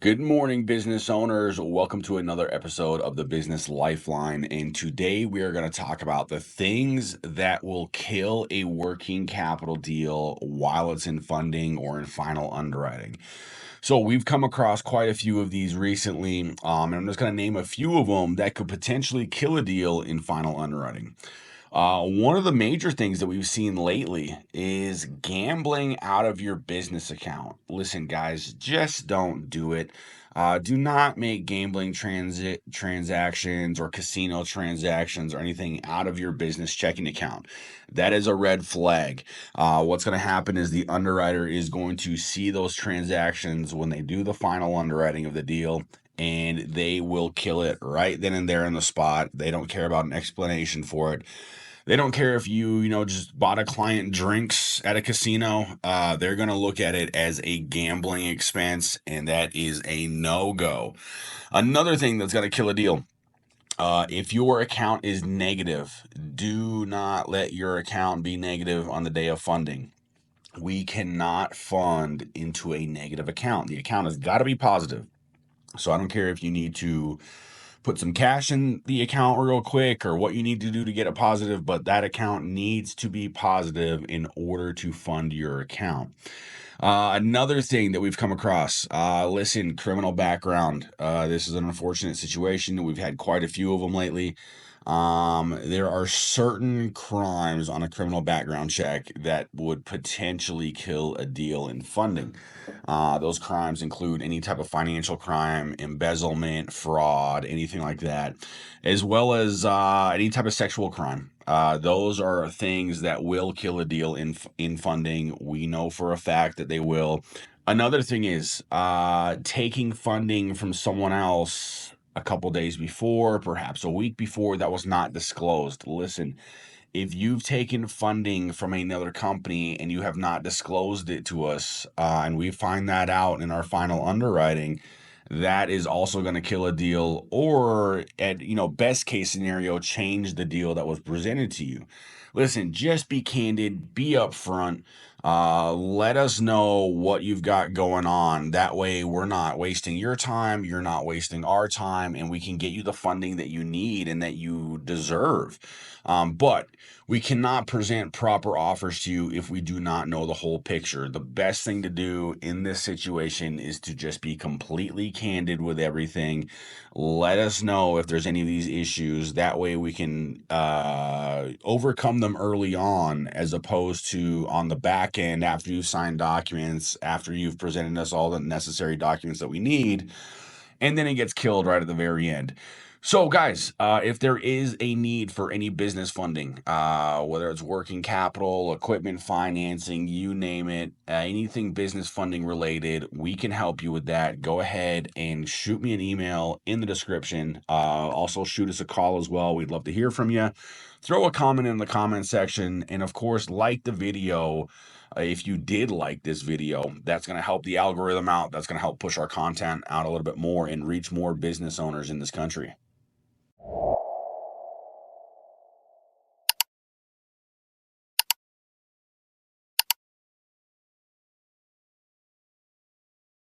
Good morning, business owners. Welcome to another episode of the Business Lifeline. And today we are going to talk about the things that will kill a working capital deal while it's in funding or in final underwriting. So we've come across quite a few of these recently, and I'm just going to name a few of them that could potentially kill a deal in final underwriting. One of the major things that we've seen lately is gambling out of your business account. Listen, guys, just don't do it. Do not make gambling transactions or casino transactions or anything out of your business checking account. That is a red flag. What's going to happen is the underwriter is going to see those transactions when they do the final underwriting of the deal, and they will kill it right then and there in the spot. They don't care about an explanation for it. They don't care if you just bought a client drinks at a casino. They're going to look at it as a gambling expense, and that is a no-go. Another thing that's going to kill a deal. If your account is negative, do not let your account be negative on the day of funding. We cannot fund into a negative account. The account has got to be positive. So I don't care if you need to put some cash in the account real quick or what you need to do to get it positive, but that account needs to be positive in order to fund your account. Another thing that we've come across, listen, criminal background. This is an unfortunate situation. We've had quite a few of them lately. There are certain crimes on a criminal background check that would potentially kill a deal in funding. Those crimes include any type of financial crime, embezzlement, fraud, anything like that, as well as any type of sexual crime. Those are things that will kill a deal in funding. We know for a fact that they will. Another thing is taking funding from someone else a couple days before, perhaps a week before, that was not disclosed. Listen, if you've taken funding from another company and you have not disclosed it to us, and we find that out in our final underwriting, that is also going to kill a deal, or at best case scenario, change the deal that was presented to you. Listen, just be candid, be upfront. Let us know what you've got going on. That way we're not wasting your time, you're not wasting our time, and we can get you the funding that you need and that you deserve. But we cannot present proper offers to you if we do not know the whole picture. The best thing to do in this situation is to just be completely candid with everything. Let us know if there's any of these issues. That way we can overcome them early on, as opposed to on the back end after you've signed documents, after you've presented us all the necessary documents that we need, and then it gets killed right at the very end. So, guys, if there is a need for any business funding, whether it's working capital, equipment financing, you name it, anything business funding related, we can help you with that. Go ahead and shoot me an email in the description. Also, shoot us a call as well. We'd love to hear from you. Throw a comment in the comment section, and of course, like the video. If you did like this video, that's going to help the algorithm out. That's going to help push our content out a little bit more and reach more business owners in this country.